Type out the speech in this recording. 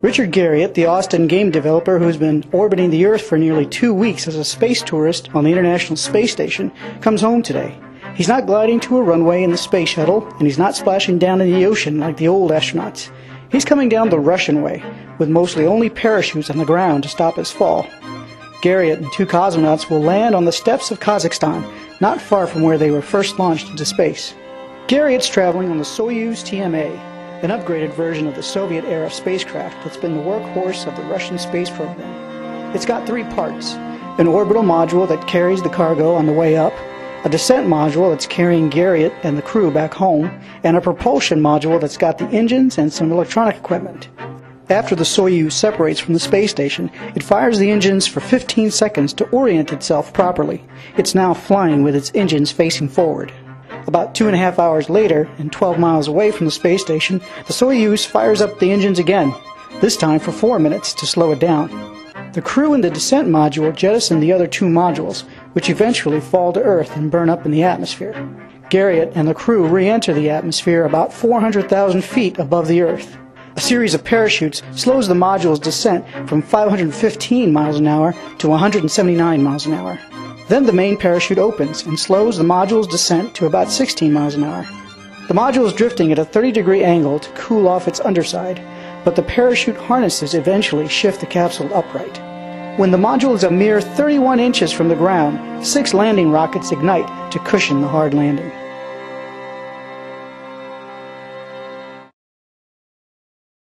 Richard Garriott, the Austin game developer who's been orbiting the Earth for nearly 2 weeks as a space tourist on the International Space Station, comes home today. He's not gliding to a runway in the space shuttle, and he's not splashing down in the ocean like the old astronauts. He's coming down the Russian way, with mostly only parachutes on the ground to stop his fall. Garriott and 2 cosmonauts will land on the steppes of Kazakhstan, not far from where they were first launched into space. Garriott's traveling on the Soyuz TMA, an upgraded version of the Soviet-era spacecraft that's been the workhorse of the Russian space program. It's got 3 parts: an orbital module that carries the cargo on the way up, a descent module that's carrying Garriott and the crew back home, and a propulsion module that's got the engines and some electronic equipment. After the Soyuz separates from the space station, it fires the engines for 15 seconds to orient itself properly. It's now flying with its engines facing forward. About 2.5 hours later, and 12 miles away from the space station, the Soyuz fires up the engines again, this time for 4 minutes to slow it down. The crew in the descent module jettison the other 2 modules, which eventually fall to Earth and burn up in the atmosphere. Garriott and the crew re-enter the atmosphere about 400,000 feet above the Earth. A series of parachutes slows the module's descent from 515 miles an hour to 179 miles an hour. Then the main parachute opens and slows the module's descent to about 16 miles an hour. The module is drifting at a 30-degree angle to cool off its underside, but the parachute harnesses eventually shift the capsule upright. When the module is a mere 31 inches from the ground, 6 landing rockets ignite to cushion the hard landing.